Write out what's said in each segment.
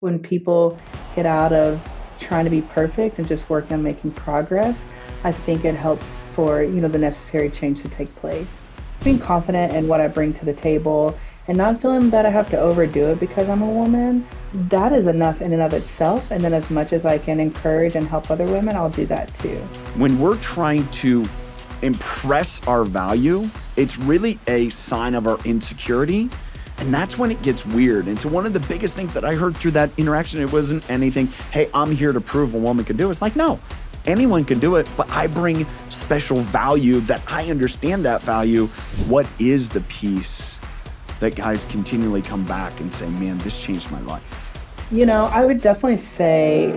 When people get out of trying to be perfect and just work on making progress, I think it helps for, the necessary change to take place. Being confident in what I bring to the table and not feeling that I have to overdo it because I'm a woman, that is enough in and of itself. And then as much as I can encourage and help other women, I'll do that too. When we're trying to impress our value, it's really a sign of our insecurity. And that's when it gets weird. And so one of the biggest things that I heard through that interaction, it wasn't anything, hey, I'm here to prove a woman can do it. It's like, no, anyone can do it, but I bring special value that I understand that value. What is the piece that guys continually come back and say, man, this changed my life? I would definitely say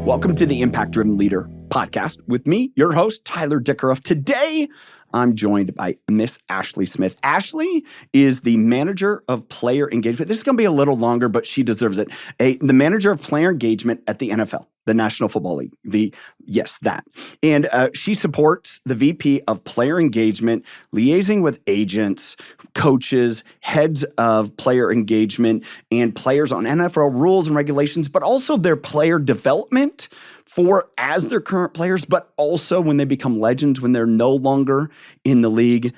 welcome to the Impact Driven Leader podcast with me, your host, Tyler Dickerhoof. Today, I'm joined by Miss Ashley Smith. Ashley is the manager of player engagement. This is going to be a little longer, but she deserves it. The manager of player engagement at the NFL, the National Football League. That. And she supports the VP of player engagement, liaising with agents, coaches, heads of player engagement, and players on NFL rules and regulations, but also their player development as their current players, but also when they become legends, when they're no longer in the league.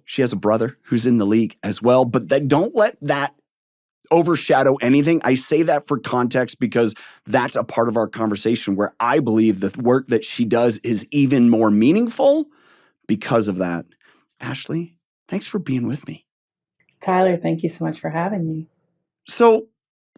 She has a brother who's in the league as well, but don't let that overshadow anything. I say that for context because that's a part of our conversation where I believe the work that she does is even more meaningful because of that. Ashley, thanks for being with me. Tyler, thank you so much for having me. So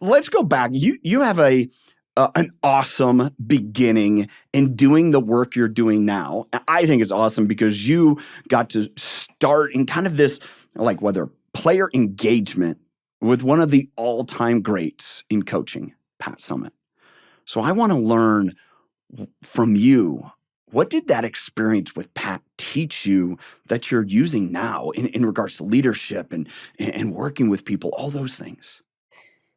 let's go back. You have an awesome beginning in doing the work you're doing now. I think it's awesome because you got to start in kind of this, like whether player engagement with one of the all-time greats in coaching, Pat Summitt. So I want to learn from you, what did that experience with Pat teach you that you're using now in regards to leadership and working with people, all those things?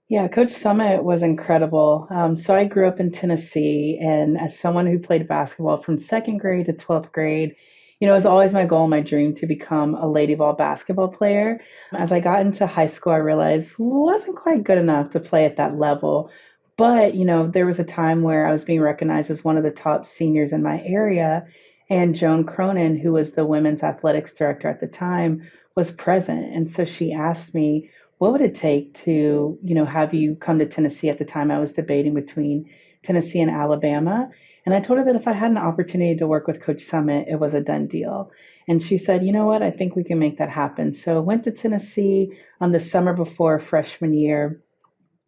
Yeah, Coach Summitt was incredible. So I grew up in Tennessee, and as someone who played basketball from second grade to 12th grade, it was always my goal and my dream to become a Lady Ball basketball player. As I got into high school, I realized wasn't quite good enough to play at that level. But, there was a time where I was being recognized as one of the top seniors in my area, and Joan Cronin, who was the women's athletics director at the time, was present. And so she asked me, what would it take to, have you come to Tennessee? At the time, I was debating between Tennessee and Alabama. And I told her that if I had an opportunity to work with Coach Summitt, it was a done deal. And she said, you know what, I think we can make that happen. So I went to Tennessee the summer before freshman year.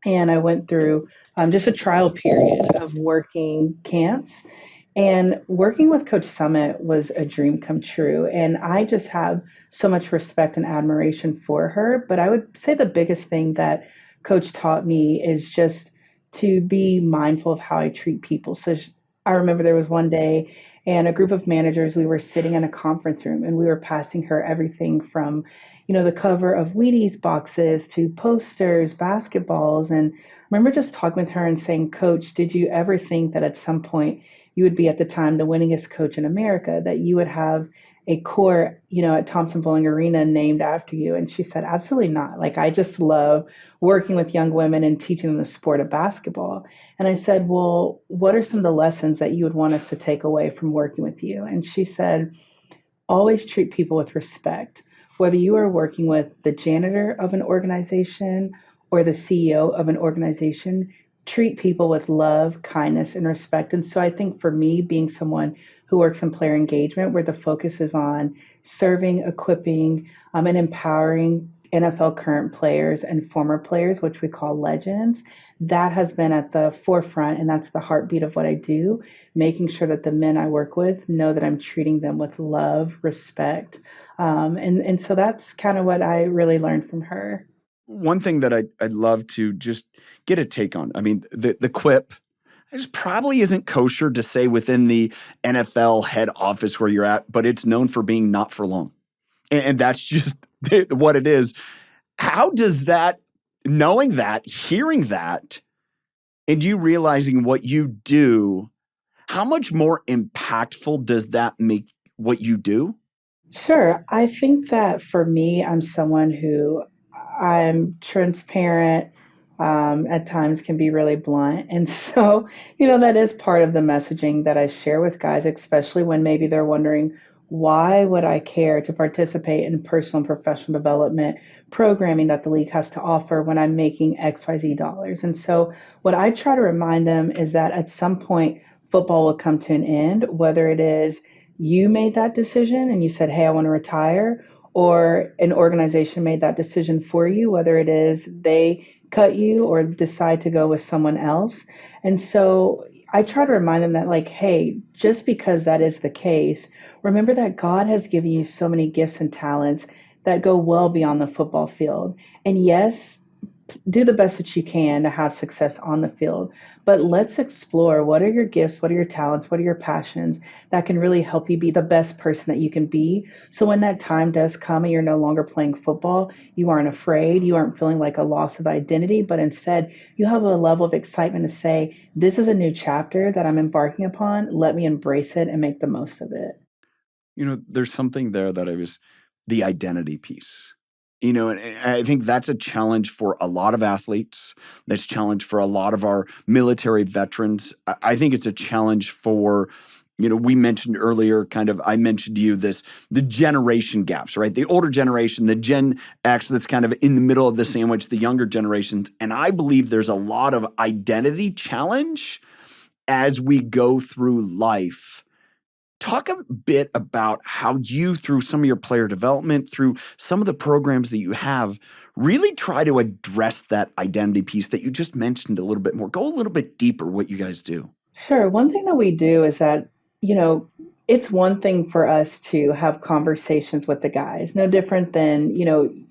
And I went through just a trial period of working camps. And working with Coach Summitt was a dream come true. And I just have so much respect and admiration for her. But I would say the biggest thing that Coach taught me is just to be mindful of how I treat people. So I remember there was one day and a group of managers, we were sitting in a conference room and we were passing her everything from, the cover of Wheaties boxes to posters, basketballs. And I remember just talking with her and saying, Coach, did you ever think that at some point you would be at the time the winningest coach in America, that you would have a court, at Thompson Bowling Arena named after you? And she said, absolutely not. Like, I just love working with young women and teaching them the sport of basketball. And I said, well, what are some of the lessons that you would want us to take away from working with you? And she said, always treat people with respect, whether you are working with the janitor of an organization or the CEO of an organization. Treat people with love, kindness, and respect. And so I think for me, being someone who works in player engagement, where the focus is on serving, equipping, and empowering NFL current players and former players, which we call legends, that has been at the forefront. And that's the heartbeat of what I do, making sure that the men I work with know that I'm treating them with love, respect. And so that's kind of what I really learned from her. One thing that I'd love to just get a take on, I mean, the quip, it probably isn't kosher to say within the NFL head office where you're at, but it's known for being not for long. And that's just what it is. How does that, knowing that, hearing that, and you realizing what you do, How much more impactful does that make what you do? Sure. I think that for me, I'm someone who I'm transparent, at times can be really blunt. And so, that is part of the messaging that I share with guys, especially when maybe they're wondering, why would I care to participate in personal and professional development programming that the league has to offer when I'm making XYZ dollars? And so, what I try to remind them is that at some point, football will come to an end, whether it is you made that decision and you said, hey, I want to retire, or an organization made that decision for you, whether it is they cut you or decide to go with someone else. And so I try to remind them that, like, hey, just because that is the case, remember that God has given you so many gifts and talents that go well beyond the football field. And yes, do the best that you can to have success on the field. But let's explore, what are your gifts, what are your talents, what are your passions that can really help you be the best person that you can be. So when that time does come and you're no longer playing football, you aren't afraid, you aren't feeling like a loss of identity, but instead you have a level of excitement to say, this is a new chapter that I'm embarking upon. Let me embrace it and make the most of it. There's something there that the identity piece. And I think that's a challenge for a lot of athletes. That's a challenge for a lot of our military veterans. I think it's a challenge for, we mentioned earlier, I mentioned to you the generation gaps, right? The older generation, the Gen X that's kind of in the middle of the sandwich, the younger generations. And I believe there's a lot of identity challenge as we go through life. Talk a bit about how you, through some of your player development, through some of the programs that you have, really try to address that identity piece that you just mentioned a little bit more. Go a little bit deeper what you guys do. Sure. One thing that we do is that, you know, it's one thing for us to have conversations with the guys, no different than,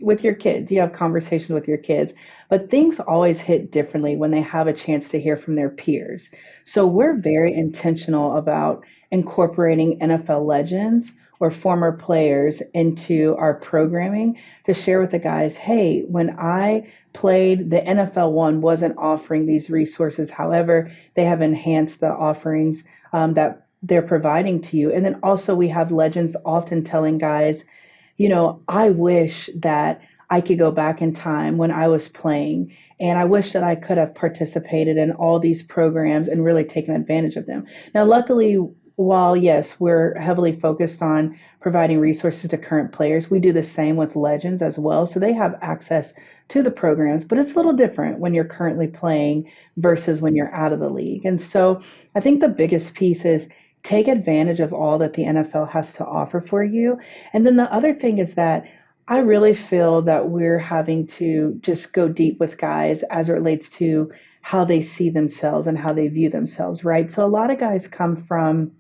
with your kids. You have conversations with your kids, but things always hit differently when they have a chance to hear from their peers. So we're very intentional about incorporating NFL legends or former players into our programming to share with the guys, hey, when I played, the NFL one wasn't offering these resources. However, they have enhanced the offerings that they're providing to you. And then also, we have legends often telling guys, I wish that I could go back in time when I was playing. And I wish that I could have participated in all these programs and really taken advantage of them. Now, luckily, while yes, we're heavily focused on providing resources to current players, we do the same with legends as well. So they have access to the programs, but it's a little different when you're currently playing versus when you're out of the league. And so I think the biggest piece is take advantage of all that the NFL has to offer for you. And then the other thing is that I really feel that we're having to just go deep with guys as it relates to how they see themselves and how they view themselves, right? So a lot of guys come from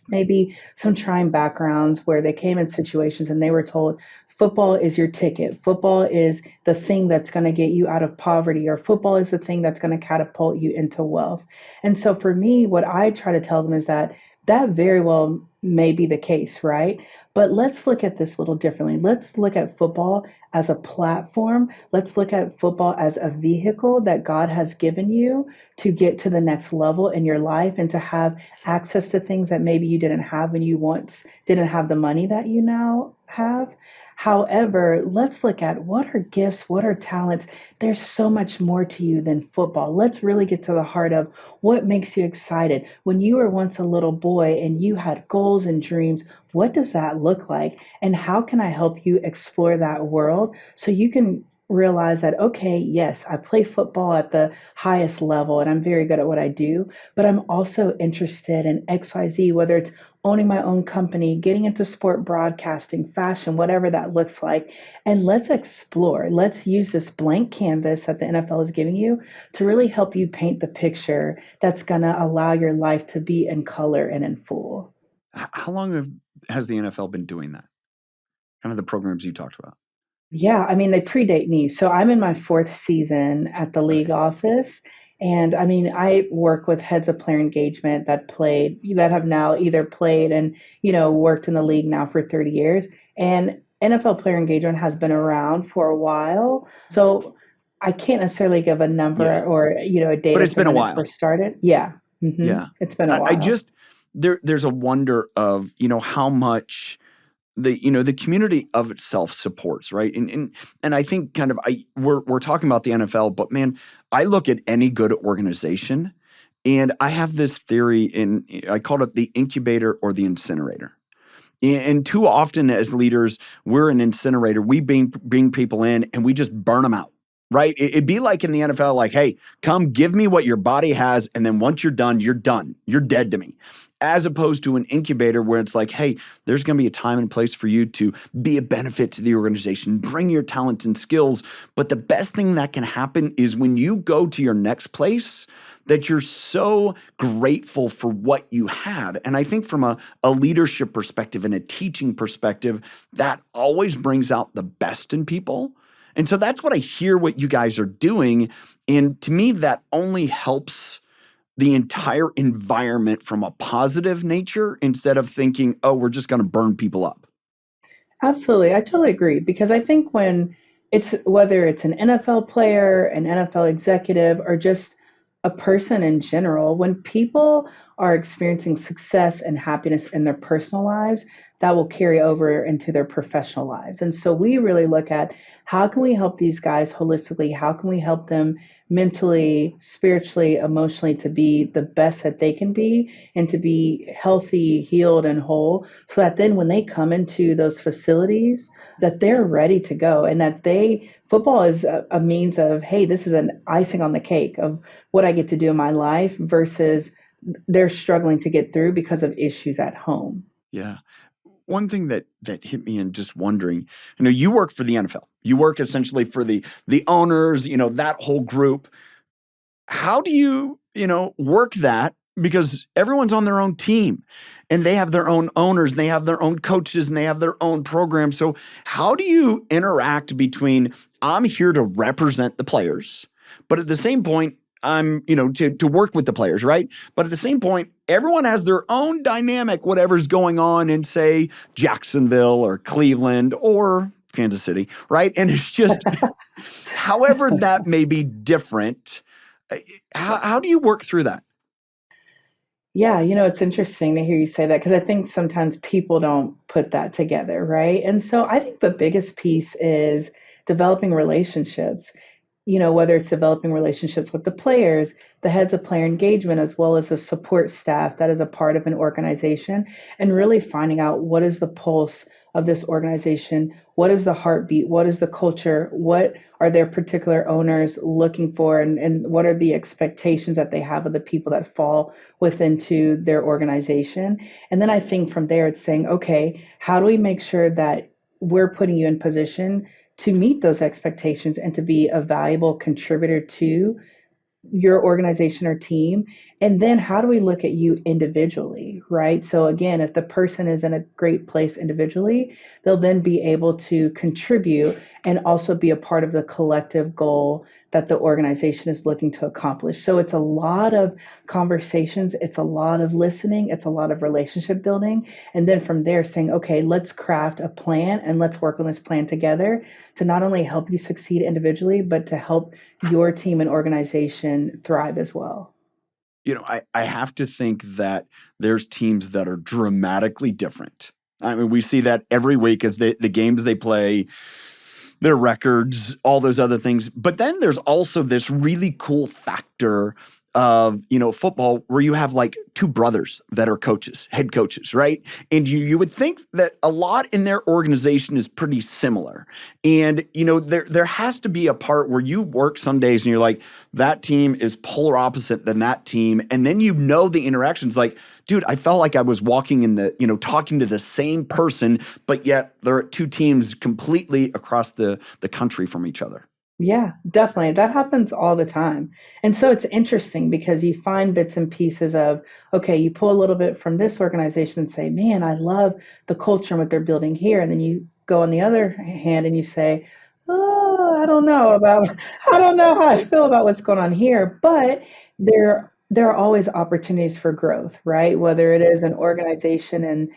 maybe some trying backgrounds where they came in situations and they were told football is your ticket. Football is the thing that's going to get you out of poverty, or football is the thing that's going to catapult you into wealth. And so for me, what I try to tell them is that that very well may be the case, right? But let's look at this a little differently. Let's look at football as a platform. Let's look at football as a vehicle that God has given you to get to the next level in your life and to have access to things that maybe you didn't have when you once didn't have the money that you now have. However, let's look at what are gifts, what are talents. There's so much more to you than football. Let's really get to the heart of what makes you excited. When you were once a little boy and you had goals and dreams, what does that look like? And how can I help you explore that world so you can realize that, okay, yes, I play football at the highest level and I'm very good at what I do, but I'm also interested in XYZ, whether it's owning my own company, getting into sport broadcasting, fashion, whatever that looks like. And let's explore. Let's use this blank canvas that the NFL is giving you to really help you paint the picture that's going to allow your life to be in color and in full. How long has the NFL been doing that? Kind of the programs you talked about. Yeah, I mean, they predate me. So I'm in my fourth season at the league Okay. office. And I mean, I work with heads of player engagement that have now either played and, worked in the league now for 30 years. And NFL player engagement has been around for a while. So I can't necessarily give a Yeah. number or, a date But as it's to been a when it while. first started. Yeah. Yeah. It's been a I while. just there's a wonder of, how much the community of itself supports, right? And I think kind of we're talking about the NFL, but man, I look at any good organization and I have this theory I call it the incubator or the incinerator. And too often as leaders, we're an incinerator. We bring people in and we just burn them out, right? It'd be like in the NFL, like, hey, come give me what your body has. And then once you're done, you're done. You're dead to me. As opposed to an incubator where it's like, hey, there's going to be a time and place for you to be a benefit to the organization, bring your talents and skills. But the best thing that can happen is when you go to your next place, that you're so grateful for what you had. And I think from a leadership perspective and a teaching perspective, that always brings out the best in people. And so that's what I hear what you guys are doing. And to me, that only helps the entire environment from a positive nature instead of thinking, oh, we're just going to burn people up. Absolutely. I totally agree because I think when it's whether it's an NFL player, an NFL executive, or just a person in general, when people are experiencing success and happiness in their personal lives, that will carry over into their professional lives. And so we really look at how can we help these guys holistically? How can we help them mentally, spiritually, emotionally to be the best that they can be and to be healthy, healed, and whole so that then when they come into those facilities that they're ready to go and that football is a means of, hey, this is an icing on the cake of what I get to do in my life versus they're struggling to get through because of issues at home. Yeah. One thing that hit me in just wondering, you work for the NFL. You work essentially for the owners, that whole group. How do you work that? Because everyone's on their own team and they have their own owners, and they have their own coaches, and they have their own programs. So how do you interact between I'm here to represent the players, but at the same point, I'm, to work with the players, right? But at the same point, everyone has their own dynamic, whatever's going on in, say, Jacksonville or Cleveland or Kansas City, right? And it's just, however that may be different, how do you work through that? Yeah, it's interesting to hear you say that because I think sometimes people don't put that together, right? And so I think the biggest piece is developing relationships. Whether it's developing relationships with the players, the heads of player engagement, as well as the support staff that is a part of an organization, and really finding out what is the pulse of this organization, what is the heartbeat, what is the culture, what are their particular owners looking for, and what are the expectations that they have of the people that fall within to their organization. And then I think from there it's saying, okay, how do we make sure that we're putting you in position to meet those expectations and to be a valuable contributor to your organization or team? And then how do we look at you individually, right? So again, if the person is in a great place individually, they'll then be able to contribute and also be a part of the collective goal that the organization is looking to accomplish. So it's a lot of conversations, it's a lot of listening, it's a lot of relationship building. And then from there saying, okay, let's craft a plan and let's work on this plan together to not only help you succeed individually, but to help your team and organization thrive as well. I have to think that there's teams that are dramatically different. I mean, we see that every week as the games they play, their records, all those other things. But then there's also this really cool factor of, football where you have like two brothers that are coaches, head coaches, right? And you would think that a lot in their organization is pretty similar. And, there has to be a part where you work some days and you're like, that team is polar opposite than that team. And then the interactions like, dude, I felt like I was walking in talking to the same person, but yet they're two teams completely across the country from each other. Yeah, definitely. That happens all the time. And so it's interesting because you find bits and pieces of, okay, you pull a little bit from this organization and say, man, I love the culture and what they're building here. And then you go on the other hand and you say, oh, I don't know how I feel about what's going on here. But there are always opportunities for growth, right? Whether it is an organization and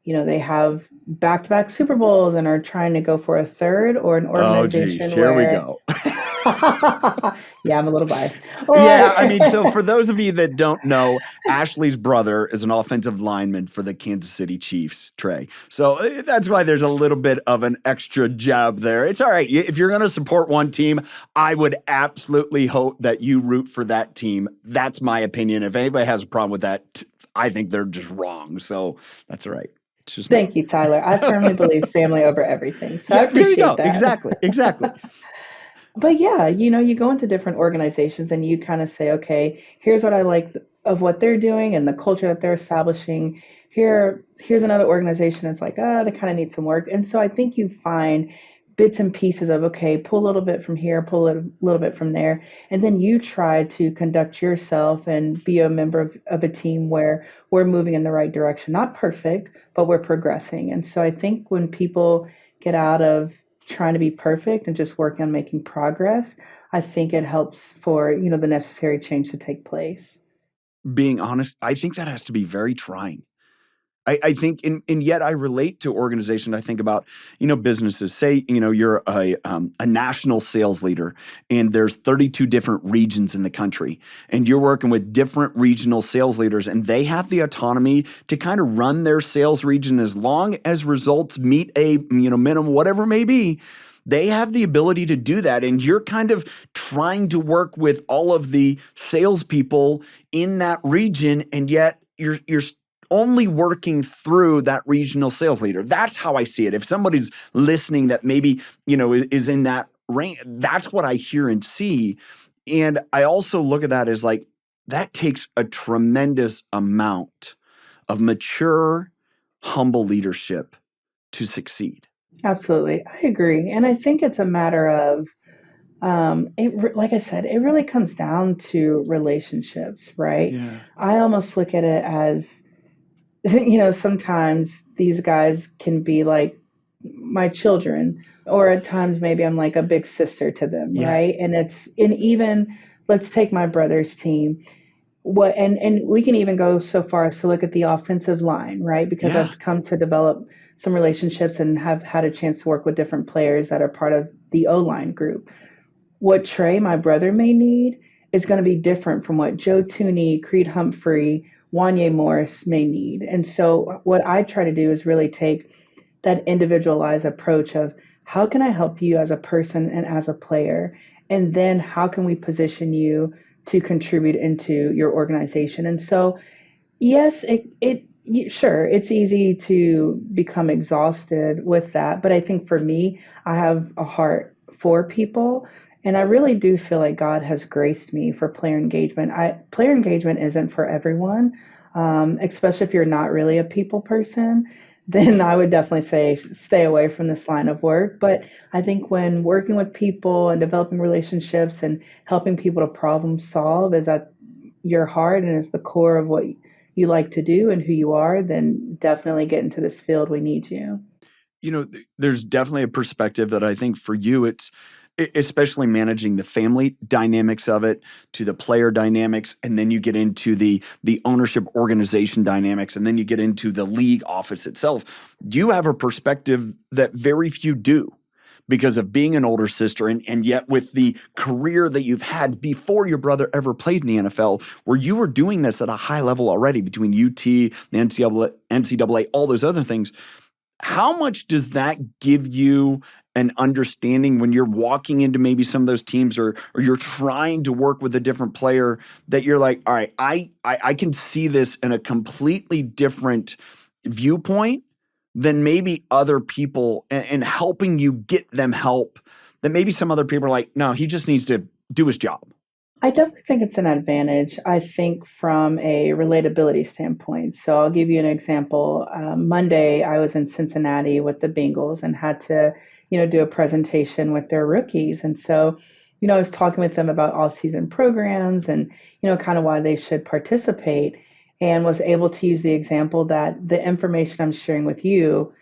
they have back-to-back Super Bowls and are trying to go for a third, or an Oh, geez, organization here we where go. Yeah, I'm a little biased. Yeah, I Or mean, so for those of you that don't know, Ashley's brother is an offensive lineman for the Kansas City Chiefs, Trey. So that's why there's a little bit of an extra jab there. It's all right. If you're going to support one team, I would absolutely hope that you root for that team. That's my opinion. If anybody has a problem with that, I think they're just wrong. So that's all right. It's just me. thank you, Tyler. I firmly believe family over everything. So I Yeah, there you appreciate go. that. Exactly. Exactly. But yeah, you go into different organizations and you kind of say, okay, here's what I like of what they're doing and the culture that they're establishing. Here's another organization that's like, they kind of need some work. And so I think you find bits and pieces of, okay, pull a little bit from here, pull a little bit from there. And then you try to conduct yourself and be a member of a team where we're moving in the right direction. Not perfect, but we're progressing. And so I think when people get out of trying to be perfect and just working on making progress, I think it helps for, the necessary change to take place. Being honest, I think that has to be very trying. I think, and yet I relate to organizations. I think about, businesses. Say, you're a national sales leader, and there's 32 different regions in the country, and you're working with different regional sales leaders, and they have the autonomy to kind of run their sales region as long as results meet a minimum, whatever it may be. They have the ability to do that, and you're kind of trying to work with all of the salespeople in that region, and yet you're only working through that regional sales leader. That's how I see it. If somebody's listening that maybe, is in that range, that's what I hear and see. And I also look at that as like, that takes a tremendous amount of mature, humble leadership to succeed. Absolutely. I agree. And I think it's a matter of, like I said, it really comes down to relationships, right? Yeah. I almost look at it as, sometimes these guys can be like my children, or at times maybe I'm like a big sister to them, Yeah. right? And even let's take my brother's team. And we can even go so far as to look at the offensive line, right? Because Yeah. I've come to develop some relationships and have had a chance to work with different players that are part of the O line group. What Trey, my brother, may need is going to be different from what Joe Tooney, Creed Humphrey, Wanye Morris may need. And so, what I try to do is really take that individualized approach of how can I help you as a person and as a player? And then how can we position you to contribute into your organization? And so, yes, sure, it's easy to become exhausted with that. But I think for me, I have a heart for people. And I really do feel like God has graced me for player engagement. Player engagement isn't for everyone, especially if you're not really a people person. Then I would definitely say stay away from this line of work. But I think when working with people and developing relationships and helping people to problem solve is at your heart and is the core of what you like to do and who you are, then definitely get into this field. We need you. There's definitely a perspective that I think for you, it's especially managing the family dynamics of it to the player dynamics. And then you get into the ownership organization dynamics. And then you get into the league office itself. You have a perspective that very few do because of being an older sister. And yet with the career that you've had before your brother ever played in the NFL, where you were doing this at a high level already between UT, the NCAA, all those other things. How much does that give you an understanding when you're walking into maybe some of those teams or you're trying to work with a different player that you're like, all right, I can see this in a completely different viewpoint than maybe other people and helping you get them help that maybe some other people are like, no, he just needs to do his job. I definitely think it's an advantage. I think from a relatability standpoint. So I'll give you an example. Monday, I was in Cincinnati with the Bengals and had to, do a presentation with their rookies. And so, I was talking with them about off-season programs and, kind of why they should participate, and was able to use the example that the information I'm sharing with you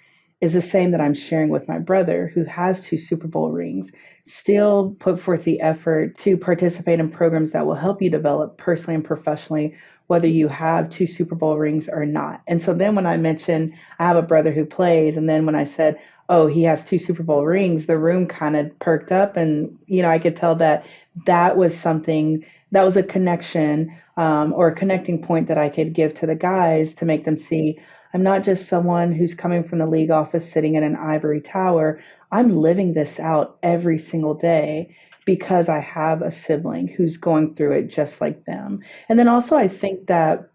is the same that I'm sharing with my brother who has two Super Bowl rings. Still put forth the effort to participate in programs that will help you develop personally and professionally, whether you have two Super Bowl rings or not. And so then when I mentioned I have a brother who plays, and then when I said, oh, he has two Super Bowl rings, the room kind of perked up. And, I could tell that that was something that was a connection, or a connecting point that I could give to the guys to make them see I'm not just someone who's coming from the league office sitting in an ivory tower. I'm living this out every single day because I have a sibling who's going through it just like them. And then also, I think that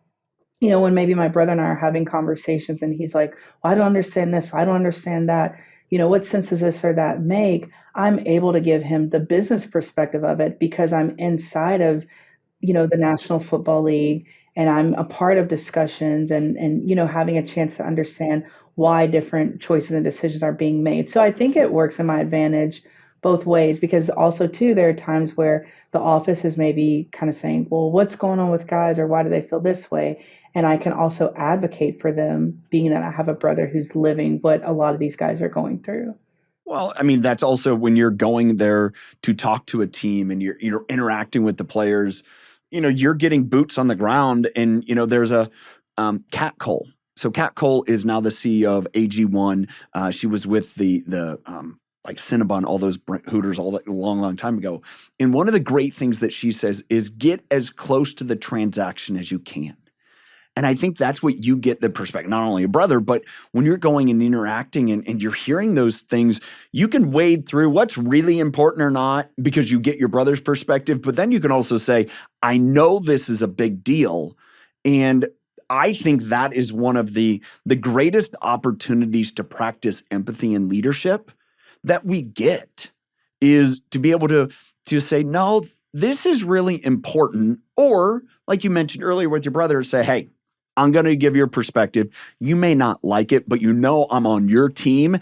when maybe my brother and I are having conversations and he's like, well, I don't understand this, I don't understand that, what sense does this or that make? I'm able to give him the business perspective of it because I'm inside of the National Football League, and I'm a part of discussions and having a chance to understand why different choices and decisions are being made. So I think it works in my advantage both ways because also too there are times where the office is maybe kind of saying, well, what's going on with guys or why do they feel this way? And I can also advocate for them, being that I have a brother who's living what a lot of these guys are going through. Well, I mean, that's also when you're going there to talk to a team and you're interacting with the players, you're getting boots on the ground. And, there's a Kat Cole. So Kat Cole is now the CEO of AG1. She was with the like Cinnabon, all those Hooters, all that long, long time ago. And one of the great things that she says is get as close to the transaction as you can. And I think that's what you get the perspective, not only a brother, but when you're going and interacting and you're hearing those things, you can wade through what's really important or not because you get your brother's perspective. But then you can also say, I know this is a big deal. And I think that is one of the greatest opportunities to practice empathy and leadership that we get is to be able to say, no, this is really important. Or like you mentioned earlier with your brother, say, hey, I'm going to give your perspective. You may not like it, but I'm on your team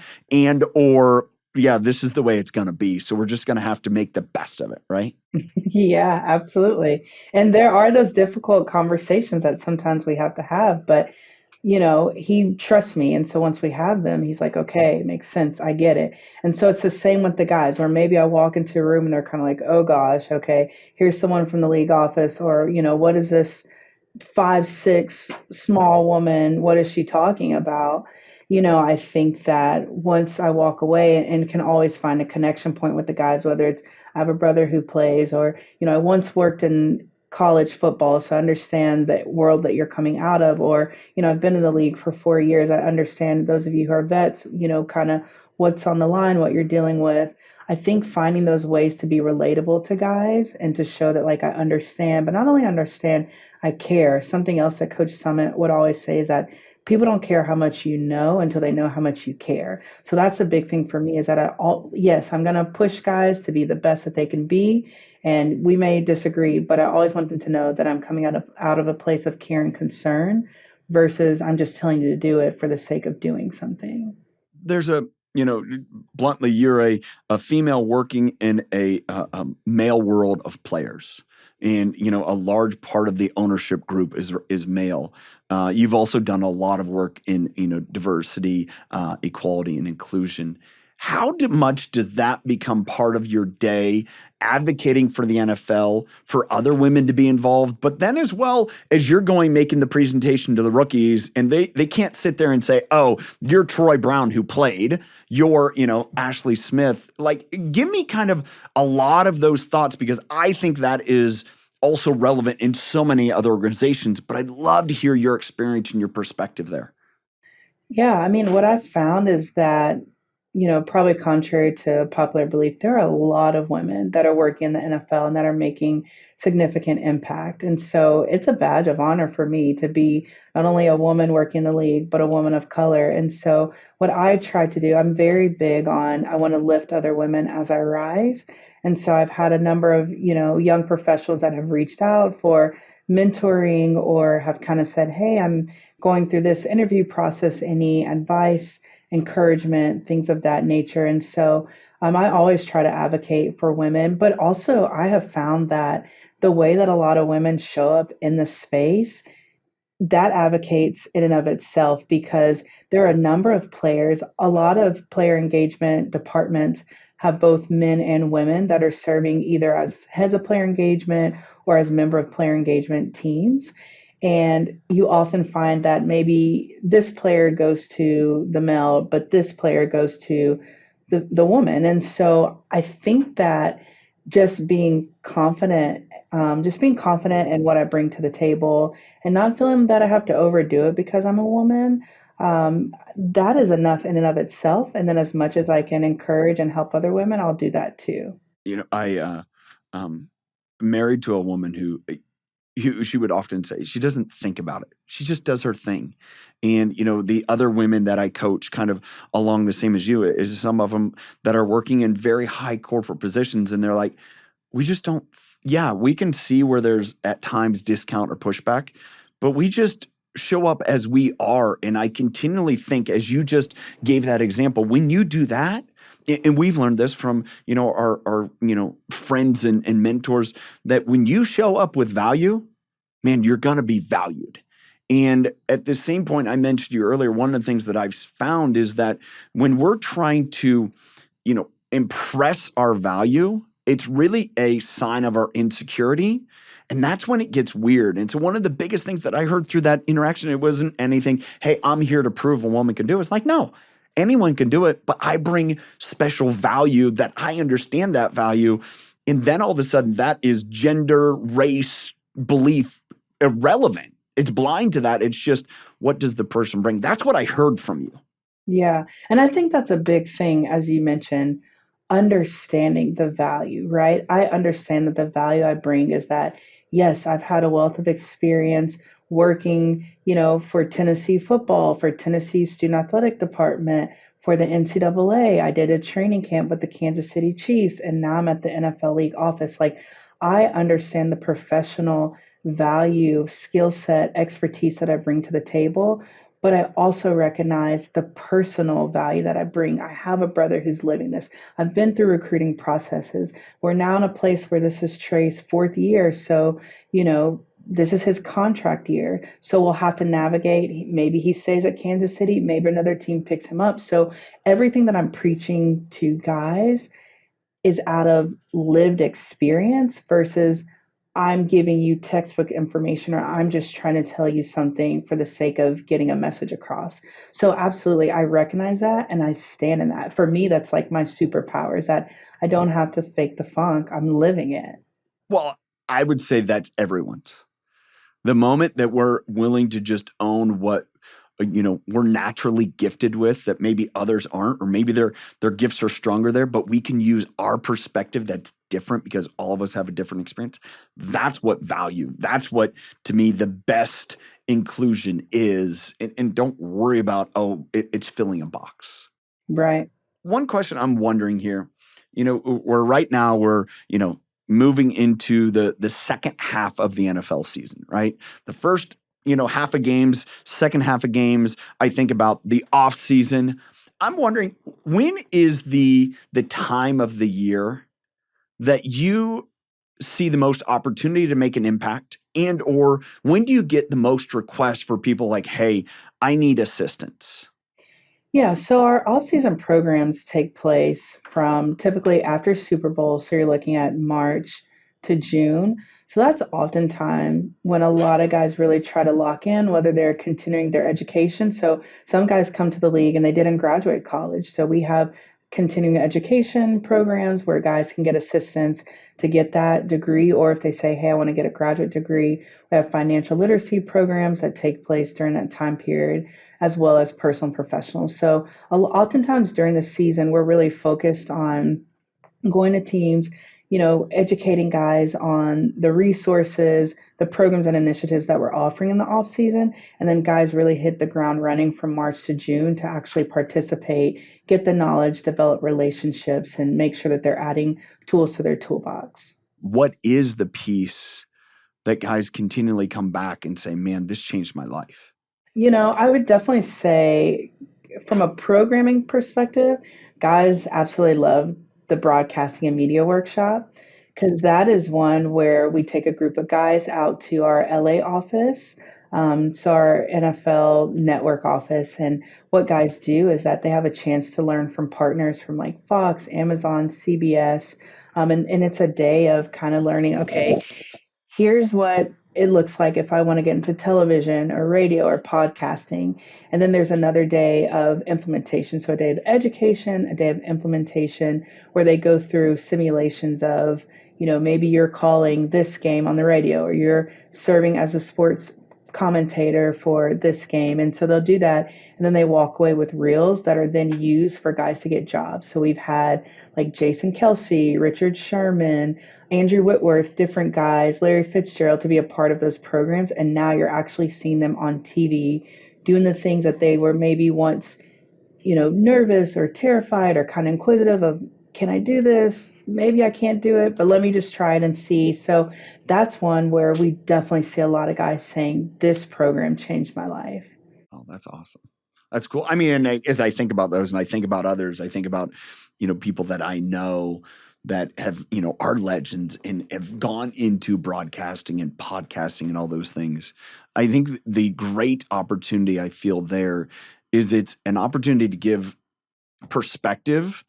yeah, this is the way it's going to be. So we're just going to have to make the best of it, right? Yeah, absolutely. And there are those difficult conversations that sometimes we have to have, but he trusts me. And so once we have them, he's like, okay, it makes sense. I get it. And so it's the same with the guys where maybe I walk into a room and they're kind of like, oh gosh, okay, here's someone from the league office, or, what is this 5'6" small woman? What is she talking about? I think that once I walk away and can always find a connection point with the guys, whether it's I have a brother who plays, or, I once worked in college football, so I understand the world that you're coming out of, or, I've been in the league for 4 years. I understand those of you who are vets, kind of what's on the line, what you're dealing with. I think finding those ways to be relatable to guys and to show that like I understand, but not only understand, I care. Something else that Coach Summitt would always say is that people don't care how much you know until they know how much you care. So that's a big thing for me is that yes, I'm going to push guys to be the best that they can be. And we may disagree, but I always want them to know that I'm coming out of a place of care and concern versus I'm just telling you to do it for the sake of doing something. There's bluntly, you're a female working in a male world of players. And, a large part of the ownership group is male. You've also done a lot of work in, diversity, equality, and inclusion. How much does that become part of your day, advocating for the NFL, for other women to be involved, but then as well as you're making the presentation to the rookies and they can't sit there and say, oh, you're Troy Brown who played, you're, Ashley Smith. Like, give me kind of a lot of those thoughts because I think that is also relevant in so many other organizations, but I'd love to hear your experience and your perspective there. Yeah, I mean, what I've found is that, probably contrary to popular belief, there are a lot of women that are working in the NFL and that are making significant impact. And so it's a badge of honor for me to be not only a woman working in the league, but a woman of color. And so what I try to do, I'm very big on, I want to lift other women as I rise. And so I've had a number of, young professionals that have reached out for mentoring or have kind of said, hey, I'm going through this interview process, any advice, encouragement, things of that nature. And so I always try to advocate for women, but also I have found that the way that a lot of women show up in the space that advocates in and of itself because there are a number of players, a lot of player engagement departments have both men and women that are serving either as heads of player engagement or as member of player engagement teams. And you often find that maybe this player goes to the male, but this player goes to the woman. And so I think that just being confident in what I bring to the table and not feeling that I have to overdo it because I'm a woman, that is enough in and of itself. And then as much as I can encourage and help other women, I'll do that too. I um, married to a woman who she would often say she doesn't think about it. She just does her thing. And, the other women that I coach kind of along the same as you is some of them that are working in very high corporate positions. And they're like, we just don't, yeah, we can see where there's at times discount or pushback, but we just show up as we are. And I continually think, as you just gave that example, when you do that, and we've learned this from, our friends and mentors, that when you show up with value, man, you're going to be valued. And at the same point I mentioned to you earlier, one of the things that I've found is that when we're trying to, impress our value, it's really a sign of our insecurity. And that's when it gets weird. And so one of the biggest things that I heard through that interaction, it wasn't anything, hey, I'm here to prove a woman can do it. It's like, no, anyone can do it, but I bring special value that I understand that value. And then all of a sudden that is gender, race, belief irrelevant. It's blind to that. It's just, what does the person bring? That's what I heard from you. Yeah. And I think that's a big thing, as you mentioned, understanding the value, right? I understand that the value I bring is that, yes, I've had a wealth of experience working, for Tennessee football, for Tennessee student athletic department, for the NCAA. I did a training camp with the Kansas City Chiefs, and now I'm at the NFL League office. Like, I understand the professional value, skill set, expertise that I bring to the table, but I also recognize the personal value that I bring. I have a brother who's living this. I've been through recruiting processes. We're now in a place where this is Trey's fourth year. So, this is his contract year. So we'll have to navigate. Maybe he stays at Kansas City, maybe another team picks him up. So everything that I'm preaching to guys is out of lived experience versus I'm giving you textbook information or I'm just trying to tell you something for the sake of getting a message across. So absolutely, I recognize that and I stand in that. For me, that's like my superpower is that I don't have to fake the funk. I'm living it. Well, I would say that's everyone's. The moment that we're willing to just own what we're naturally gifted with that maybe others aren't, or maybe their gifts are stronger there, but we can use our perspective that's different because all of us have a different experience. That's what value. That's what, to me, the best inclusion is. And don't worry about, it's filling a box. Right. One question I'm wondering here, right now we're, moving into the second half of the NFL season, right? The first, half of games, second half of games, I think about the off season. I'm wondering, when is the time of the year that you see the most opportunity to make an impact, and or when do you get the most requests for people like, hey, I need assistance? Yeah, so our off-season programs take place from typically after Super Bowl, so you're looking at March to June. So that's oftentimes when a lot of guys really try to lock in whether they're continuing their education. So some guys come to the league and they didn't graduate college. So we have continuing education programs where guys can get assistance to get that degree, or if they say, hey, I want to get a graduate degree, we have financial literacy programs that take place during that time period as well as personal and professional. So oftentimes during the season, we're really focused on going to teams, educating guys on the resources, the programs and initiatives that we're offering in the off season. And then guys really hit the ground running from March to June to actually participate, get the knowledge, develop relationships, and make sure that they're adding tools to their toolbox. What is the piece that guys continually come back and say, man, this changed my life? I would definitely say from a programming perspective, guys absolutely love the broadcasting and media workshop because that is one where we take a group of guys out to our LA office. So our NFL network office, and what guys do is that they have a chance to learn from partners from like Fox, Amazon, CBS, and it's a day of kind of learning. Okay, here's what it looks like if I want to get into television or radio or podcasting. And then there's another day of implementation. So a day of education, a day of implementation, where they go through simulations of, maybe you're calling this game on the radio or you're serving as a sports commentator for this game. And so they'll do that. And then they walk away with reels that are then used for guys to get jobs. So we've had like Jason Kelsey, Richard Sherman, Andrew Whitworth, different guys, Larry Fitzgerald to be a part of those programs. And now you're actually seeing them on TV doing the things that they were maybe once, nervous or terrified or kind of inquisitive of, can I do this? Maybe I can't do it, but let me just try it and see. So that's one where we definitely see a lot of guys saying, this program changed my life. Oh, that's awesome. That's cool. I mean, and as I think about those and I think about others, I think about, people that I know that have, are legends and have gone into broadcasting and podcasting and all those things. I think the great opportunity I feel there is it's an opportunity to give perspective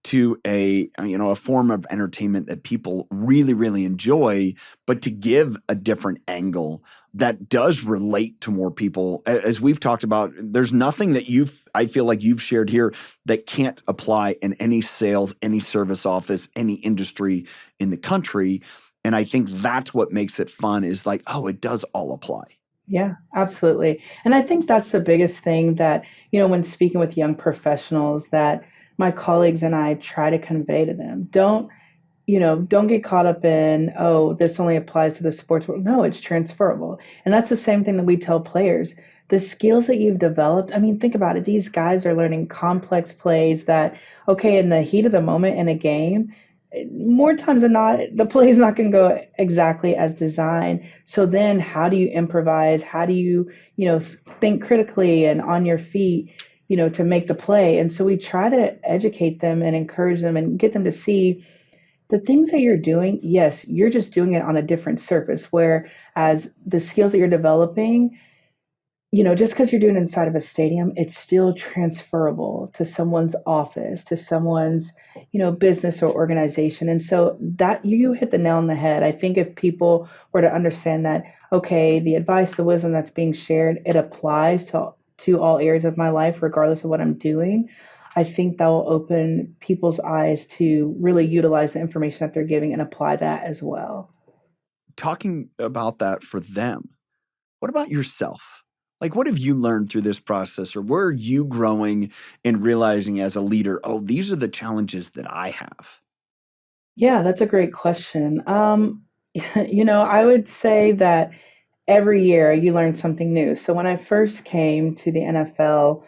to a form of entertainment that people really, really enjoy, but to give a different angle that does relate to more people. As we've talked about, there's nothing that I feel like you've shared here that can't apply in any sales, any service office, any industry in the country. And I think that's what makes it fun is like, oh, it does all apply. Yeah, absolutely. And I think that's the biggest thing that, when speaking with young professionals, that my colleagues and I try to convey to them. Don't get caught up in, oh, this only applies to the sports world. No, it's transferable. And that's the same thing that we tell players. The skills that you've developed, I mean, think about it. These guys are learning complex plays that, okay, in the heat of the moment in a game, more times than not, the play is not going to go exactly as designed. So then how do you improvise? How do you, think critically and on your feet, to make the play? And so we try to educate them and encourage them and get them to see the things that you're doing. Yes, you're just doing it on a different surface, whereas the skills that you're developing, just because you're doing it inside of a stadium, it's still transferable to someone's office, to someone's, business or organization. And so that you hit the nail on the head. I think if people were to understand that, okay, the advice, the wisdom that's being shared, it applies to all areas of my life, regardless of what I'm doing. I think that will open people's eyes to really utilize the information that they're giving and apply that as well. Talking about that for them, what about yourself? Like, what have you learned through this process, or where are you growing and realizing as a leader, oh, these are the challenges that I have? Yeah, that's a great question. I would say that every year you learn something new. So when I first came to the NFL,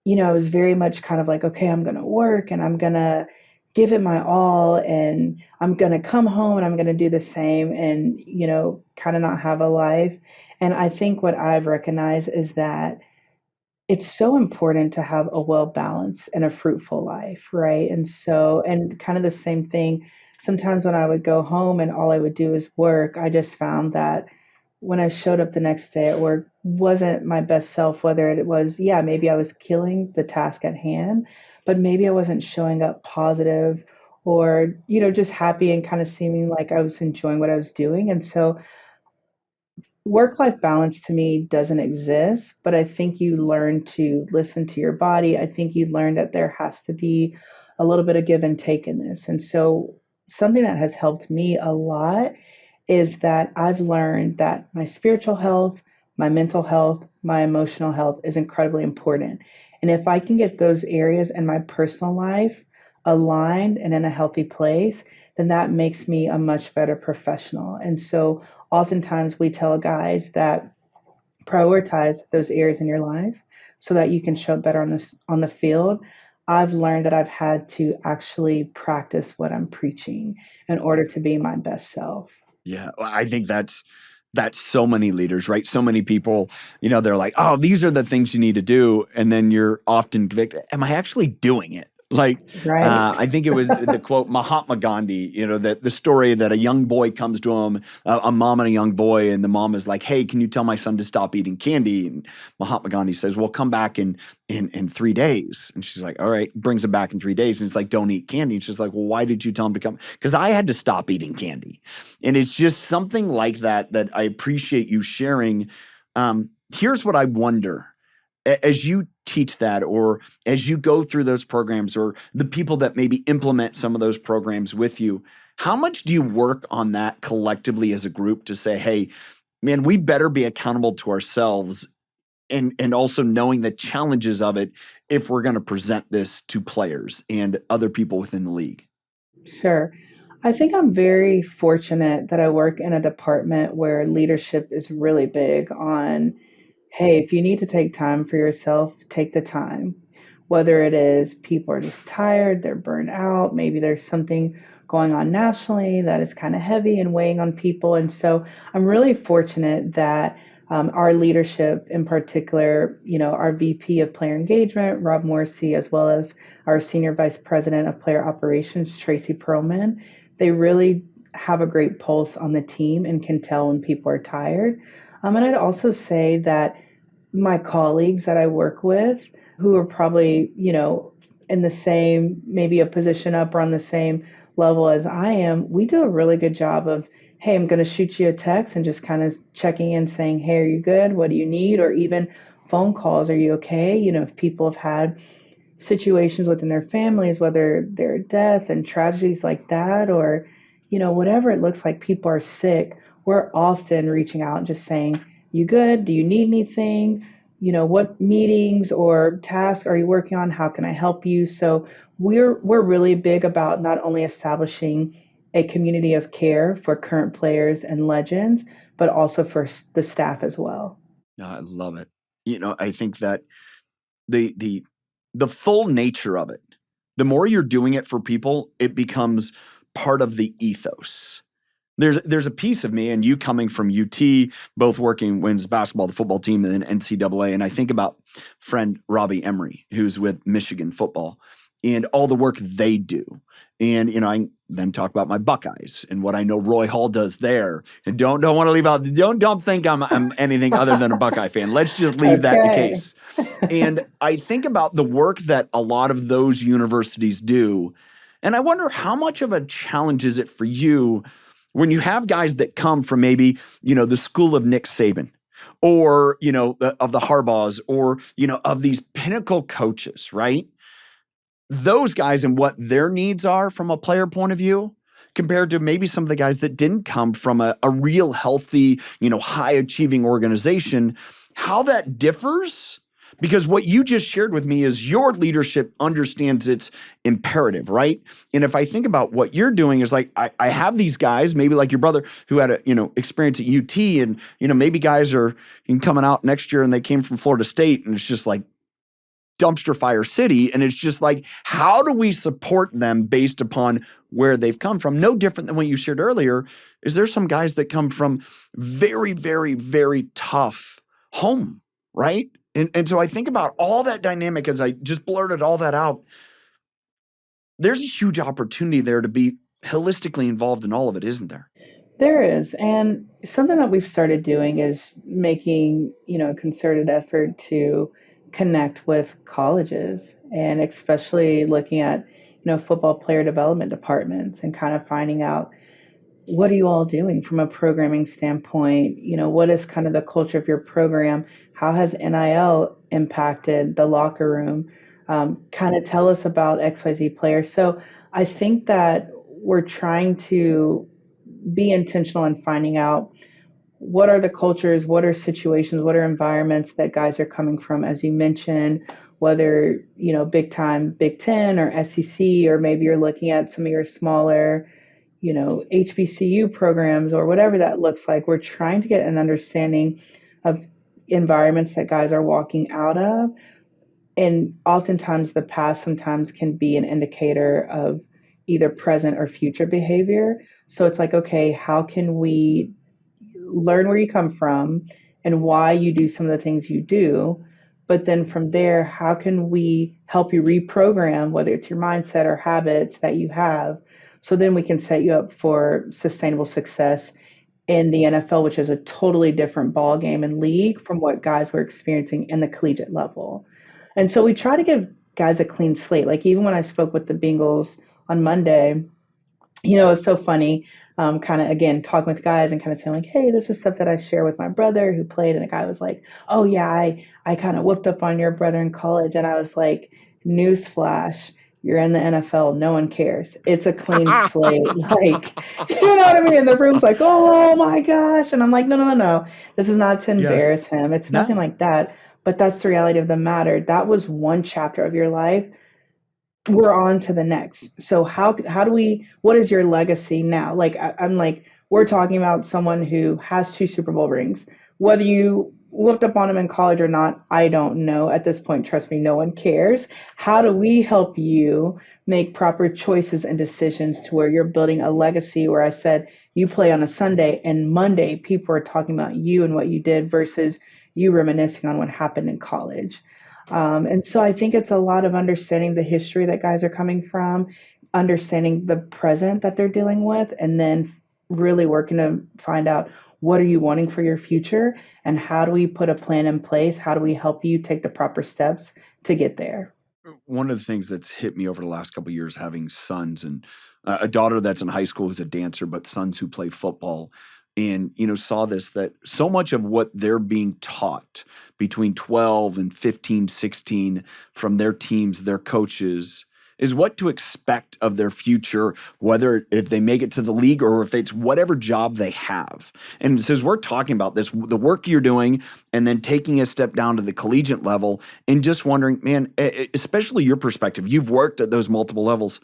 I was very much kind of like, okay, I'm going to work and I'm going to give it my all and I'm going to come home and I'm going to do the same and, kind of not have a life. And I think what I've recognized is that it's so important to have a well balanced and a fruitful life, right? And so, and kind of the same thing, sometimes when I would go home and all I would do is work, I just found that when I showed up the next day at work wasn't my best self, whether it was, yeah, maybe I was killing the task at hand, but maybe I wasn't showing up positive or, just happy and kind of seeming like I was enjoying what I was doing. And so work life balance to me doesn't exist, but I think you learn to listen to your body. I think you learn that there has to be a little bit of give and take in this. And so something that has helped me a lot is that I've learned that my spiritual health, my mental health, my emotional health is incredibly important. And if I can get those areas in my personal life aligned and in a healthy place, then that makes me a much better professional. And so oftentimes we tell guys that prioritize those areas in your life so that you can show up better on the field. I've learned that I've had to actually practice what I'm preaching in order to be my best self. Yeah, I think that's so many leaders, right? So many people, they're like, oh, these are the things you need to do. And then you're often convicted. Am I actually doing it? Like, Right. I think it was the quote Mahatma Gandhi, that the story that a young boy comes to him, a mom and a young boy, and the mom is like, "Hey, can you tell my son to stop eating candy?" And Mahatma Gandhi says, "Well, come back in 3 days." And she's like, "All right," brings him back in 3 days. And it's like, "Don't eat candy." And she's like, "Well, why did you tell him to come?" Because I had to stop eating candy. And it's just something like that that I appreciate you sharing. Here's what I wonder. As you teach that, or as you go through those programs, or the people that maybe implement some of those programs with you, how much do you work on that collectively as a group to say, hey, man, we better be accountable to ourselves, and also knowing the challenges of it if we're going to present this to players and other people within the league? Sure. I think I'm very fortunate that I work in a department where leadership is really big on, hey, if you need to take time for yourself, take the time. Whether it is people are just tired, they're burnt out, maybe there's something going on nationally that is kind of heavy and weighing on people. And so I'm really fortunate that our leadership, in particular, our VP of Player Engagement, Rob Morrissey, as well as our Senior Vice President of Player Operations, Tracy Perlman, they really have a great pulse on the team and can tell when people are tired. And I'd also say that my colleagues that I work with, who are probably, in the same, maybe a position up or on the same level as I am, we do a really good job of, hey, I'm going to shoot you a text and just kind of checking in saying, hey, are you good? What do you need? Or even phone calls, are you okay? If people have had situations within their families, whether they're death and tragedies like that, or, whatever it looks like, people are sick, we're often reaching out and just saying, you good? Do you need anything? What meetings or tasks are you working on? How can I help you? So we're really big about not only establishing a community of care for current players and legends, but also for the staff as well. No, I love it. I think that the full nature of it, the more you're doing it for people, it becomes part of the ethos. There's a piece of me, and you coming from UT, both working women's basketball, the football team, and then NCAA, and I think about friend Robbie Emery, who's with Michigan football, and all the work they do. And I then talk about my Buckeyes and what I know Roy Hall does there. And don't want to leave out. Don't think I'm anything other than a Buckeye fan. Let's just leave that the Okay. case. And I think about the work that a lot of those universities do, and I wonder how much of a challenge is it for you when you have guys that come from maybe, the school of Nick Saban, or, of the Harbaughs, or, of these pinnacle coaches, right? Those guys and what their needs are from a player point of view compared to maybe some of the guys that didn't come from a real healthy, high achieving organization, how that differs. Because what you just shared with me is your leadership understands its imperative, right? And if I think about what you're doing is like, I have these guys, maybe like your brother who had a, experience at UT, and, maybe guys are coming out next year and they came from Florida State, and it's just like dumpster fire city. And it's just like, how do we support them based upon where they've come from? No different than what you shared earlier. Is there some guys that come from very, very, very tough home, right? And so I think about all that dynamic as I just blurted all that out. There's a huge opportunity there to be holistically involved in all of it, isn't there? There is. And something that we've started doing is making, a concerted effort to connect with colleges, and especially looking at, football player development departments and kind of finding out, what are you all doing from a programming standpoint? What is kind of the culture of your program? How has NIL impacted the locker room? Kind of tell us about XYZ players. So I think that we're trying to be intentional in finding out, what are the cultures, what are situations, what are environments that guys are coming from, as you mentioned, whether, big time Big Ten or SEC, or maybe you're looking at some of your smaller, HBCU programs or whatever that looks like. We're trying to get an understanding of environments that guys are walking out of. And oftentimes the past sometimes can be an indicator of either present or future behavior. So it's like, okay, how can we learn where you come from and why you do some of the things you do, But then from there, how can we help you reprogram, whether it's your mindset or habits that you have, so then we can set you up for sustainable success in the NFL, which is a totally different ball game and league from what guys were experiencing in the collegiate level. And so we try to give guys a clean slate. Like even when I spoke with the Bengals on Monday, it's so funny. Kind of again talking with guys and kind of saying like, hey, this is stuff that I share with my brother who played, and a guy was like, oh yeah, I kind of whooped up on your brother in college, and I was like, newsflash, you're in the NFL, no one cares. It's a clean slate, like you know what I mean. And the room's like, oh my gosh, and I'm like, no, no, no, no, this is not to Yeah. embarrass him. It's nothing No. like that. But that's the reality of the matter. That was one chapter of your life, we're on to the next. So how do we, what is your legacy now? Like I'm like, we're talking about someone who has two Super Bowl rings. Whether you looked up on him in college or not, I don't know at this point. Trust me, no one cares. How do we help you make proper choices and decisions to where you're building a legacy where I said you play on a Sunday and Monday people are talking about you and what you did versus you reminiscing on what happened in college. And so I think it's a lot of understanding the history that guys are coming from, understanding the present that they're dealing with, and then really working to find out what are you wanting for your future and how do we put a plan in place? How do we help you take the proper steps to get there? One of the things that's hit me over the last couple of years, having sons and a daughter that's in high school who's a dancer, but sons who play football, and saw this, that so much of what they're being taught between 12 and 15, 16 from their teams, their coaches, is what to expect of their future, whether if they make it to the league or if it's whatever job they have. And so as we're talking about this, the work you're doing, and then taking a step down to the collegiate level, and just wondering, man, especially your perspective, you've worked at those multiple levels.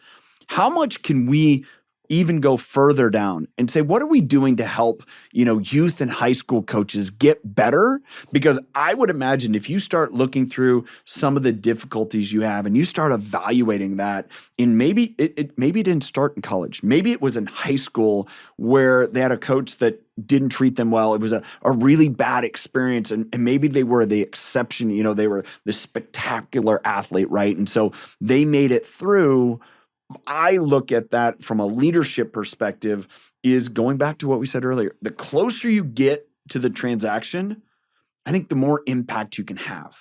How much can we even go further down and say, what are we doing to help, youth and high school coaches get better? Because I would imagine if you start looking through some of the difficulties you have and you start evaluating that, and maybe maybe it didn't start in college. Maybe it was in high school where they had a coach that didn't treat them well. It was a really bad experience. And maybe they were the exception, they were the spectacular athlete, right? And so they made it through. I look at that from a leadership perspective, is going back to what we said earlier. The closer you get to the transaction, I think the more impact you can have.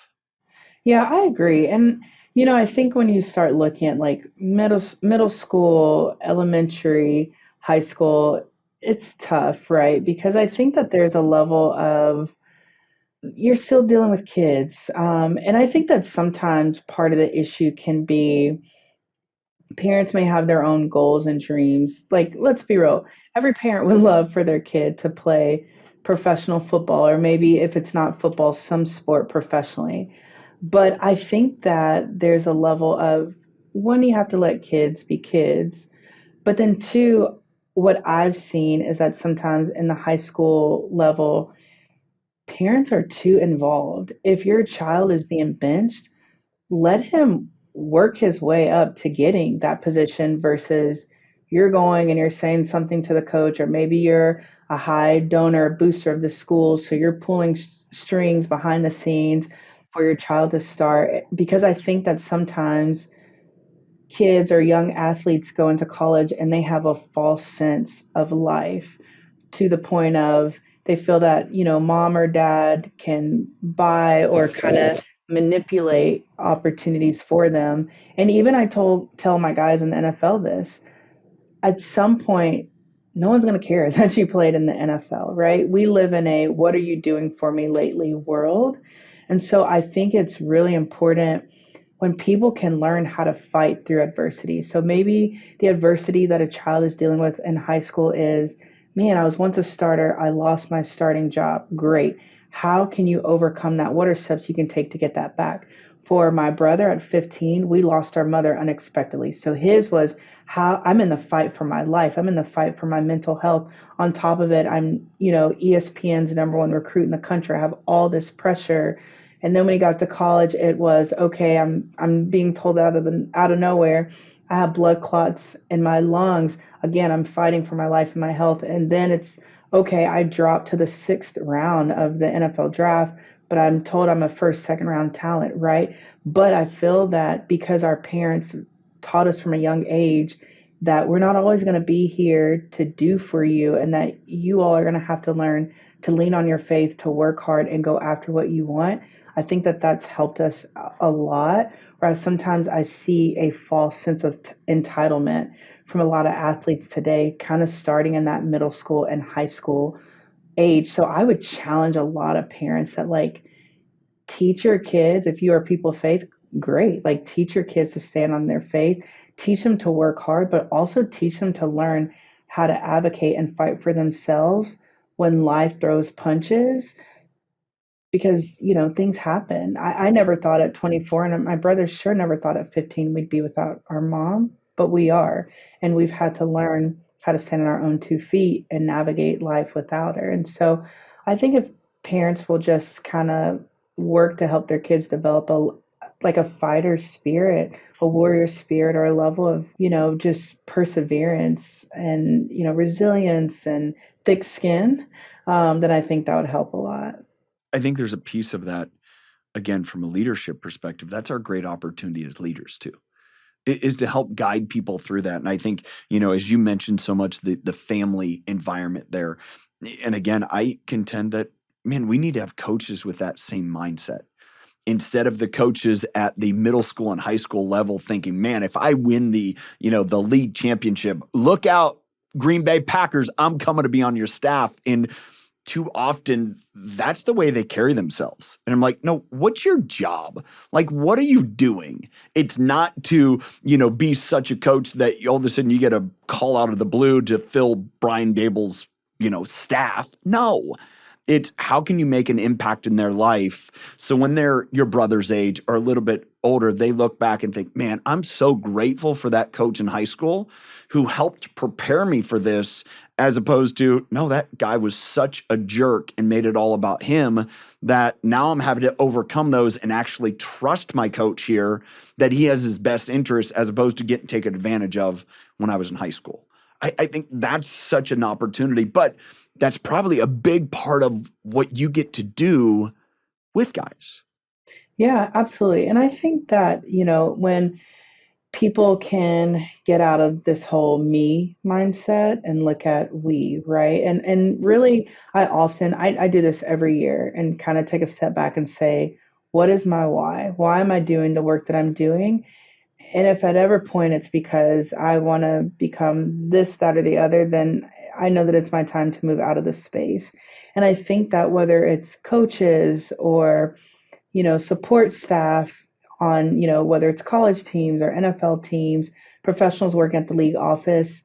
Yeah, I agree. And I think when you start looking at like middle school, elementary, high school, it's tough, right? Because I think that there's a level of you're still dealing with kids. And I think that sometimes part of the issue can be parents may have their own goals and dreams. Like, let's be real, every parent would love for their kid to play professional football, or maybe if it's not football, some sport professionally. But I think that there's a level of one, you have to let kids be kids. But then two, what I've seen is that sometimes in the high school level, parents are too involved. If your child is being benched, let him work his way up to getting that position versus you're going and you're saying something to the coach, or maybe you're a high donor booster of the school. So you're pulling strings behind the scenes for your child to start. Because I think that sometimes kids or young athletes go into college and they have a false sense of life to the point of they feel that mom or dad can buy or kind of manipulate opportunities for them. And even I tell my guys in the NFL this, at some point no one's going to care that you played in the NFL, right? We live in a what are you doing for me lately world. And so I think it's really important when people can learn how to fight through adversity. So maybe the adversity that a child is dealing with in high school is, man, I was once a starter. I lost my starting job. Great. How can you overcome that? What are steps you can take to get that back? For my brother at 15, we lost our mother unexpectedly. So his was how I'm in the fight for my life. I'm in the fight for my mental health. On top of it, I'm, ESPN's number one recruit in the country. I have all this pressure. And then when he got to college, it was okay. I'm being told out of nowhere, I have blood clots in my lungs. Again, I'm fighting for my life and my health. And then it's okay. I dropped to the sixth round of the NFL draft but I'm told I'm a first, second round talent, right? But I feel that because our parents taught us from a young age that we're not always going to be here to do for you, and that you all are going to have to learn to lean on your faith, to work hard and go after what you want. I think that that's helped us a lot. Whereas sometimes I see a false sense of entitlement from a lot of athletes today, kind of starting in that middle school and high school age. So I would challenge a lot of parents that, like, teach your kids, if you are people of faith, great. Like, teach your kids to stand on their faith, teach them to work hard, but also teach them to learn how to advocate and fight for themselves when life throws punches, because things happen. I never thought at 24, and my brother sure never thought at 15 we'd be without our mom, but we are, and we've had to learn how to stand on our own 2 feet and navigate life without her. And so I think if parents will just kind of work to help their kids develop a fighter spirit, a warrior spirit, or a level of just perseverance and resilience and thick skin, then I think that would help a lot. I think there's a piece of that, again, from a leadership perspective. That's our great opportunity as leaders too, is to help guide people through that. And I think, as you mentioned so much, the family environment there. And again, I contend that, man, we need to have coaches with that same mindset. Instead of the coaches at the middle school and high school level thinking, man, if I win the league championship, look out, Green Bay Packers, I'm coming to be on your staff. And too often that's the way they carry themselves. And I'm like, no, what's your job? Like, what are you doing? It's not to, be such a coach that all of a sudden you get a call out of the blue to fill Brian Dable's, staff. No. It's how can you make an impact in their life so when they're your brother's age or a little bit older, they look back and think, man, I'm so grateful for that coach in high school who helped prepare me for this, as opposed to, no, that guy was such a jerk and made it all about him that now I'm having to overcome those and actually trust my coach here that he has his best interests, as opposed to getting taken advantage of when I was in high school. I think that's such an opportunity, but that's probably a big part of what you get to do with guys. Yeah, absolutely. And I think that, when people can get out of this whole me mindset and look at we, right? And really, I do this every year and kind of take a step back and say, what is my why? Why am I doing the work that I'm doing? And if at every point it's because I want to become this, that, or the other, then I know that it's my time to move out of this space. And I think that whether it's coaches or support staff on, whether it's college teams or NFL teams, professionals working at the league office,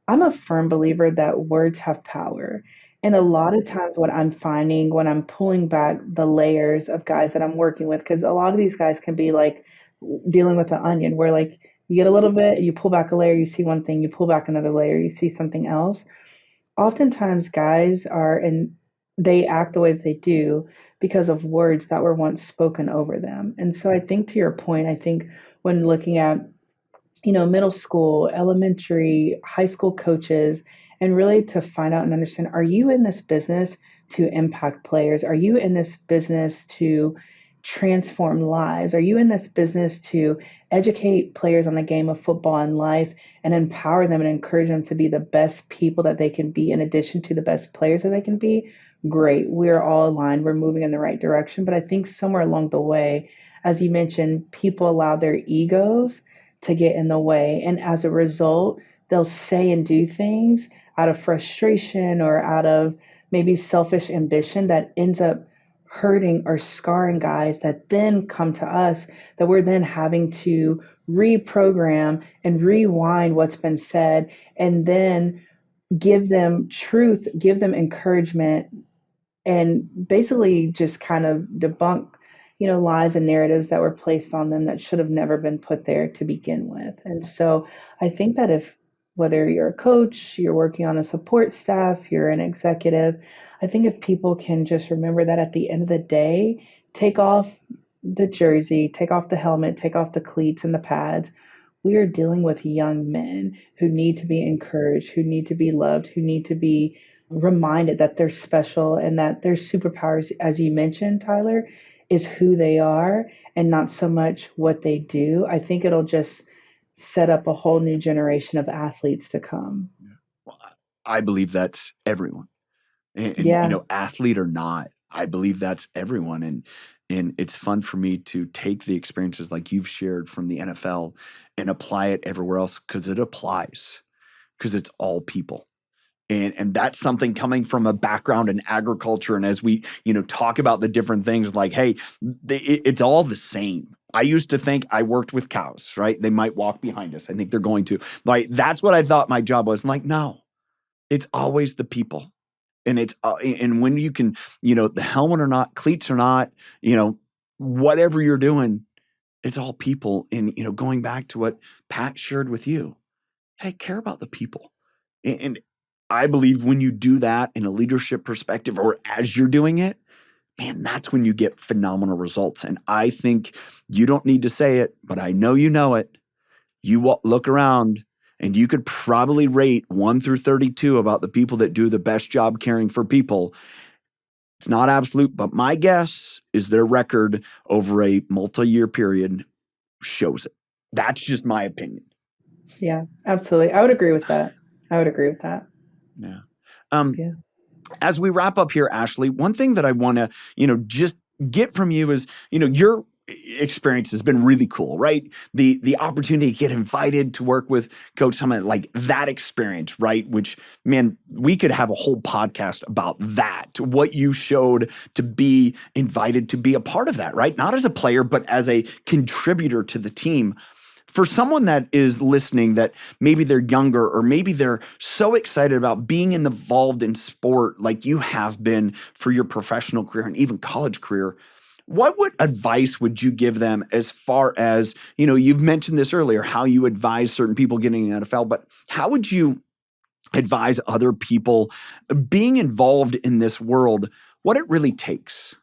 I'm a firm believer that words have power. And a lot of times, what I'm finding when I'm pulling back the layers of guys that I'm working with, because a lot of these guys can be like dealing with an onion, where, like, you get a little bit, you pull back a layer, you see one thing, you pull back another layer, you see something else. Oftentimes guys are and they act the way that they do because of words that were once spoken over them. And so I think, to your point, I think when looking at middle school, elementary, high school coaches, and really to find out and understand, are you in this business to impact players? Are you in this business to transform lives? Are you in this business to educate players on the game of football and life and empower them and encourage them to be the best people that they can be in addition to the best players that they can be? Great. We're all aligned. We're moving in the right direction. But I think somewhere along the way, as you mentioned, people allow their egos to get in the way. And as a result, they'll say and do things out of frustration or out of maybe selfish ambition that ends up hurting or scarring guys that then come to us, that we're then having to reprogram and rewind what's been said, and then give them truth, give them encouragement, and basically just kind of debunk lies and narratives that were placed on them that should have never been put there to begin with. And so I think that if, whether you're a coach, you're working on a support staff, you're an executive, I think if people can just remember that at the end of the day, take off the jersey, take off the helmet, take off the cleats and the pads. We are dealing with young men who need to be encouraged, who need to be loved, who need to be reminded that they're special and that their superpowers, as you mentioned, Tyler, is who they are and not so much what they do. I think it'll just set up a whole new generation of athletes to come. Well, I believe that's everyone. And Yeah. athlete or not, I believe that's everyone. And it's fun for me to take the experiences like you've shared from the NFL and apply it everywhere else because it applies, because it's all people. And that's something coming from a background in agriculture. And as we, talk about the different things like, hey, it's all the same. I used to think I worked with cows, right? They might walk behind us. I think they're going to. Like, that's what I thought my job was. I'm like, no, it's always the people. And it's and when you can, the helmet or not, cleats or not, whatever you're doing, it's all people. And going back to what Pat shared with you, hey, care about the people. And I believe when you do that in a leadership perspective or as you're doing it, man, that's when you get phenomenal results. And I think you don't need to say it, but I know you know it. You look around and you could probably rate 1 through 32 about the people that do the best job caring for people. It's not absolute, but my guess is their record over a multi-year period shows it. That's just my opinion. Yeah, absolutely. I would agree with that. I would agree with that. Yeah. Yeah. As we wrap up here, Ashley, one thing that I want to, just get from you is, your experience has been really cool, right? The opportunity to get invited to work with Coach Summitt, like that experience, right? Which, man, we could have a whole podcast about that, what you showed to be invited to be a part of that, right? Not as a player, but as a contributor to the team. For someone that is listening that maybe they're younger or maybe they're so excited about being involved in sport like you have been for your professional career and even college career, advice would you give them as far as, you've mentioned this earlier, how you advise certain people getting in the NFL, but how would you advise other people being involved in this world, what it really takes?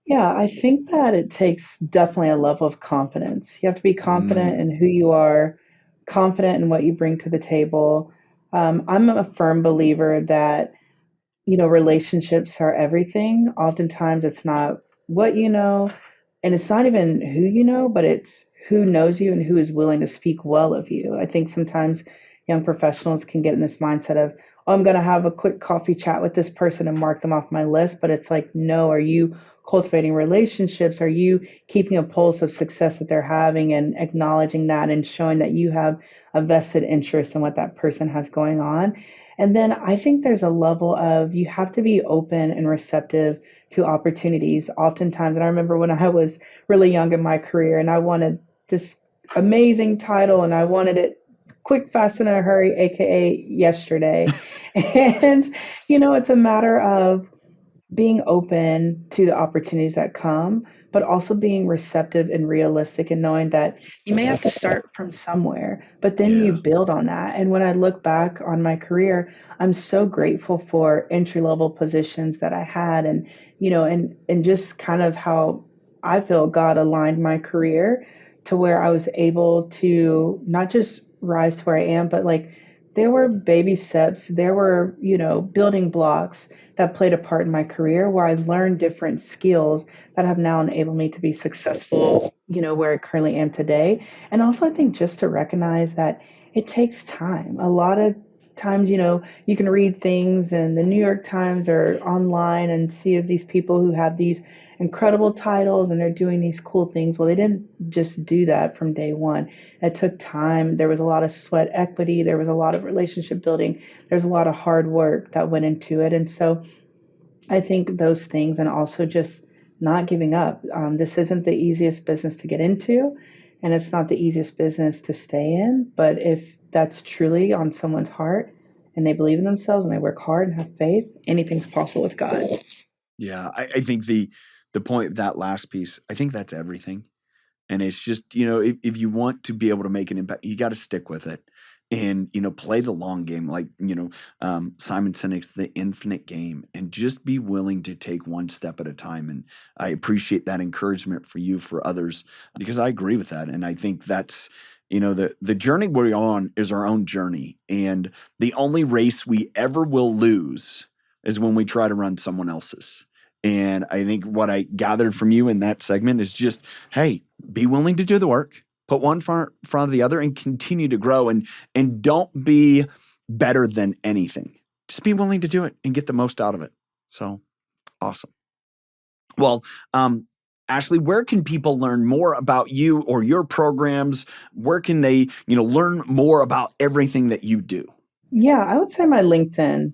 Yeah, I think that it takes definitely a level of confidence. You have to be confident Mm, in who you are, confident in what you bring to the table. I'm a firm believer that, relationships are everything. Oftentimes it's not what you know, and it's not even who you know, but it's who knows you and who is willing to speak well of you. I think sometimes young professionals can get in this mindset of, oh, I'm going to have a quick coffee chat with this person and mark them off my list. But it's like, no, are you cultivating relationships? Are you keeping a pulse of success that they're having and acknowledging that and showing that you have a vested interest in what that person has going on? And then I think there's a level of you have to be open and receptive to opportunities. Oftentimes, and I remember when I was really young in my career and I wanted this amazing title and I wanted it quick, fast, and in a hurry, aka yesterday. And, it's a matter of being open to the opportunities that come, but also being receptive and realistic and knowing that you may have to start from somewhere, but then you yeah. build on that. And when I look back on my career, I'm so grateful for entry level positions that I had and, and just kind of how I feel God aligned my career to where I was able to not just rise to where I am, but like there were baby steps, there were, building blocks that played a part in my career where I learned different skills that have now enabled me to be successful, where I currently am today. And also, I think just to recognize that it takes time. A lot of times, you can read things in the New York Times or online and see of these people who have these incredible titles and they're doing these cool things. Well, they didn't just do that from day one. It took time. There was a lot of sweat equity. There was a lot of relationship building. There's a lot of hard work that went into it. And so I think those things, and also just not giving up. This isn't the easiest business to get into, and it's not the easiest business to stay in. But if that's truly on someone's heart and they believe in themselves and they work hard and have faith, anything's possible with God. Yeah. I think the point, that last piece, I think that's everything. And it's just, if you want to be able to make an impact, you got to stick with it. and, play the long game, like, Simon Sinek's The Infinite Game, and just be willing to take one step at a time. And I appreciate that encouragement for you, for others, because I agree with that. And I think that's, the journey we're on is our own journey. And the only race we ever will lose is when we try to run someone else's. And I think what I gathered from you in that segment is just, hey, be willing to do the work, put one in front of the other, and continue to grow. And don't be better than anything. Just be willing to do it and get the most out of it. So awesome. Well, Ashley, where can people learn more about you or your programs? Where can they, learn more about everything that you do? Yeah, I would say my LinkedIn.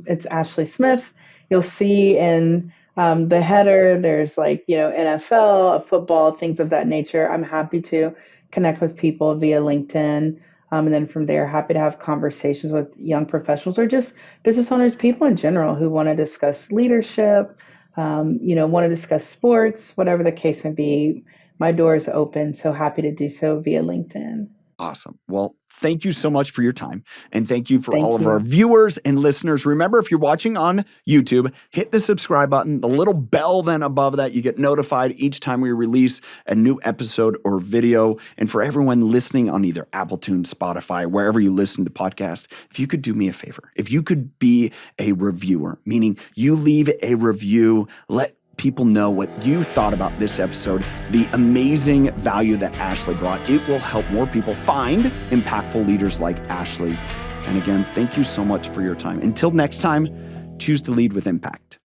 It's Ashley Smith. You'll see in the header, there's NFL, football, things of that nature. I'm happy to connect with people via LinkedIn. And then from there, happy to have conversations with young professionals or just business owners, people in general who want to discuss leadership, want to discuss sports, whatever the case may be. My door is open, so happy to do so via LinkedIn. Awesome. Well, thank you so much for your time. And thank you for Thank all of you. our viewers and listeners. Remember, if you're watching on YouTube, hit the subscribe button, the little bell then above that. You get notified each time we release a new episode or video. And for everyone listening on either Apple Tunes, Spotify, wherever you listen to podcasts, if you could do me a favor, if you could be a reviewer, meaning you leave a review, let people know what you thought about this episode, the amazing value that Ashley brought. It will help more people find impactful leaders like Ashley. And again, thank you so much for your time. Until next time, choose to lead with impact.